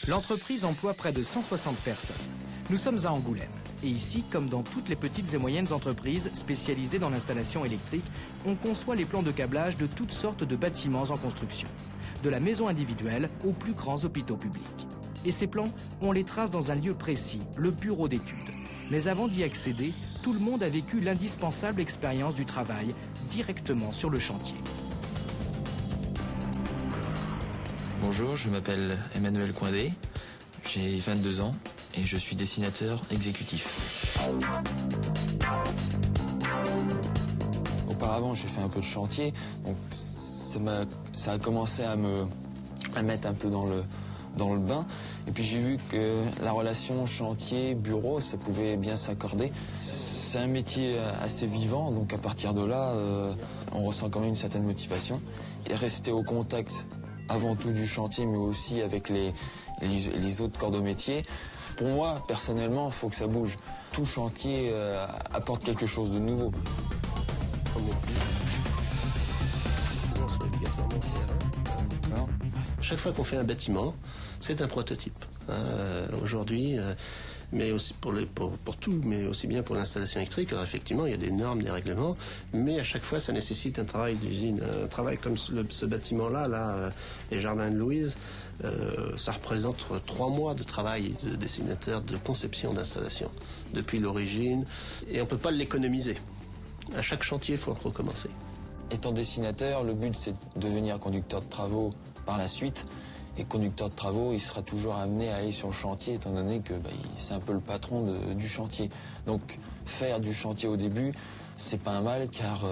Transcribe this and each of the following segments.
L'entreprise emploie près de 160 personnes. Nous sommes à Angoulême. Et ici, comme dans toutes les petites et moyennes entreprises spécialisées dans l'installation électrique, on conçoit les plans de câblage de toutes sortes de bâtiments en construction. De la maison individuelle aux plus grands hôpitaux publics. Et ces plans, on les trace dans un lieu précis, le bureau d'études. Mais avant d'y accéder, tout le monde a vécu l'indispensable expérience du travail directement sur le chantier. Bonjour, je m'appelle Emmanuel Coindé, j'ai 22 ans et je suis dessinateur exécutif. Auparavant, j'ai fait un peu de chantier, donc ça a commencé à me mettre un peu dans le bain. Et puis j'ai vu que la relation chantier-bureau, ça pouvait bien s'accorder. C'est un métier assez vivant, donc à partir de là, on ressent quand même une certaine motivation. Et rester au contact avant tout du chantier, mais aussi avec les autres corps de métier. Pour moi, personnellement, il faut que ça bouge. Tout chantier apporte quelque chose de nouveau. Chaque fois qu'on fait un bâtiment, c'est un prototype. Aujourd'hui, mais aussi pour tout, mais aussi bien pour l'installation électrique. Alors effectivement, il y a des normes, des règlements, mais à chaque fois, ça nécessite un travail d'usine. Un travail comme ce bâtiment-là, les Jardins de Louise, ça représente 3 mois de travail de dessinateur, de conception, d'installation, depuis l'origine, et on ne peut pas l'économiser. À chaque chantier, il faut recommencer. Étant dessinateur, le but, c'est de devenir conducteur de travaux par la suite. Et conducteur de travaux, il sera toujours amené à aller sur le chantier, étant donné que c'est un peu le patron du chantier. Donc faire du chantier au début, c'est pas un mal, car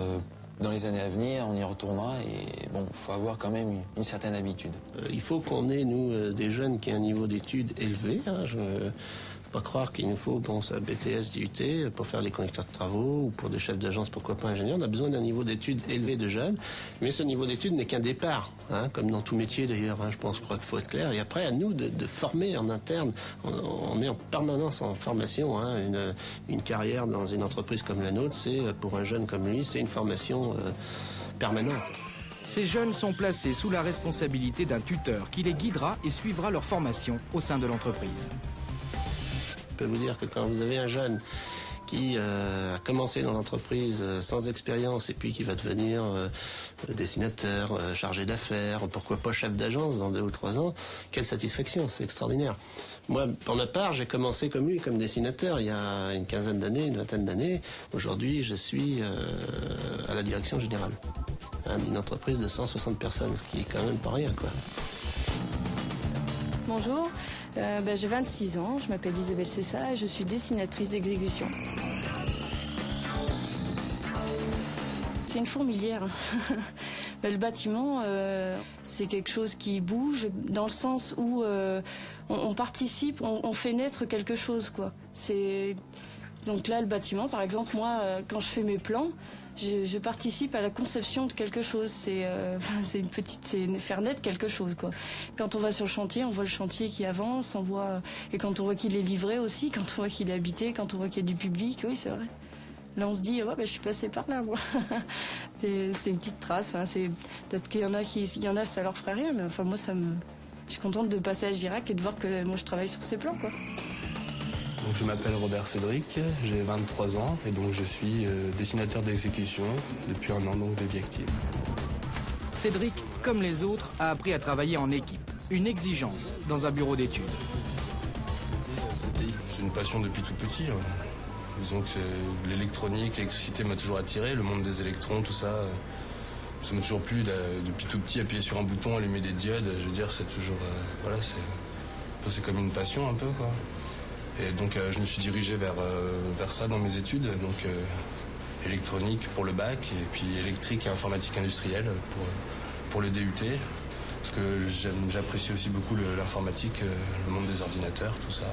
dans les années à venir, on y retournera. Et bon, il faut avoir quand même une certaine habitude. Il faut qu'on ait, nous, des jeunes qui aient un niveau d'études élevé. Pas croire qu'il nous faut ça BTS, DUT pour faire les conducteurs de travaux ou pour des chefs d'agence, pourquoi pas ingénieurs. On a besoin d'un niveau d'études élevé de jeunes, mais ce niveau d'études n'est qu'un départ, comme dans tout métier d'ailleurs. Je crois qu'il faut être clair. Et après, à nous de former en interne. On est en permanence en formation. Une carrière dans une entreprise comme la nôtre, c'est pour un jeune comme lui, c'est une formation permanente. Ces jeunes sont placés sous la responsabilité d'un tuteur qui les guidera et suivra leur formation au sein de l'entreprise. Je peux vous dire que quand vous avez un jeune qui a commencé dans l'entreprise sans expérience et puis qui va devenir dessinateur, chargé d'affaires, pourquoi pas chef d'agence dans 2 ou 3 ans, quelle satisfaction, c'est extraordinaire. Moi, pour ma part, j'ai commencé comme lui, comme dessinateur, il y a une quinzaine d'années, une vingtaine d'années. Aujourd'hui, je suis à la direction générale d'une entreprise de 160 personnes, ce qui est quand même pas rien, quoi. Bonjour, j'ai 26 ans, je m'appelle Isabelle Cessa et je suis dessinatrice d'exécution. C'est une fourmilière. Le bâtiment, c'est quelque chose qui bouge dans le sens où on participe, on fait naître quelque chose, quoi. Donc là, le bâtiment, par exemple, moi, quand je fais mes plans, je participe à la conception de quelque chose. C'est faire naître quelque chose, quoi. Quand on va sur le chantier, on voit le chantier qui avance, et quand on voit qu'il est livré aussi, quand on voit qu'il est habité, quand on voit qu'il y a du public, oui, c'est vrai. Là, on se dit, je suis passée par là, moi. C'est une petite trace. Peut-être qu'il y en a, ça leur ferait rien, mais enfin, moi, je suis contente de passer à Girac et de voir que moi, je travaille sur ces plans, quoi. Donc, je m'appelle Robert Cédric, j'ai 23 ans et donc je suis dessinateur d'exécution depuis 1 an, donc de Vie Active. Cédric, comme les autres, a appris à travailler en équipe. Une exigence dans un bureau d'études. C'est une passion depuis tout petit. Disons que l'électronique, l'électricité m'a toujours attiré, le monde des électrons, tout ça. Ça m'a toujours plu depuis tout petit, appuyer sur un bouton, allumer des diodes. Je veux dire, c'est toujours... c'est comme une passion un peu, quoi. Et donc je me suis dirigé vers ça dans mes études, donc électronique pour le bac et puis électrique et informatique industrielle pour le DUT, parce que j'apprécie aussi beaucoup l'informatique, le monde des ordinateurs, tout ça.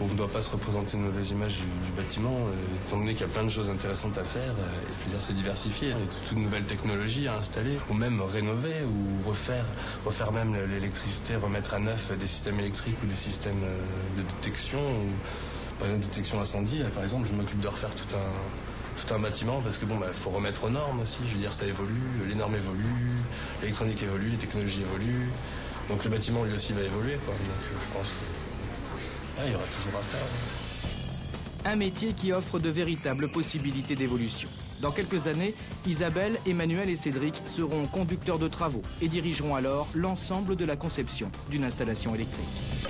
On ne doit pas se représenter une mauvaise image du bâtiment, étant donné qu'il y a plein de choses intéressantes à faire. Je veux dire, c'est diversifié. Il y a toute nouvelle technologie à installer, ou même rénover, ou refaire même l'électricité, remettre à neuf des systèmes électriques ou des systèmes de détection, ou par exemple détection incendie. Par exemple, je m'occupe de refaire tout un bâtiment parce que faut remettre aux normes aussi. Je veux dire, ça évolue, les normes évoluent, l'électronique évolue, les technologies évoluent. Donc le bâtiment lui aussi va évoluer, quoi. Donc je pense qu'il y aura toujours à faire. Un métier qui offre de véritables possibilités d'évolution. Dans quelques années, Isabelle, Emmanuel et Cédric seront conducteurs de travaux et dirigeront alors l'ensemble de la conception d'une installation électrique.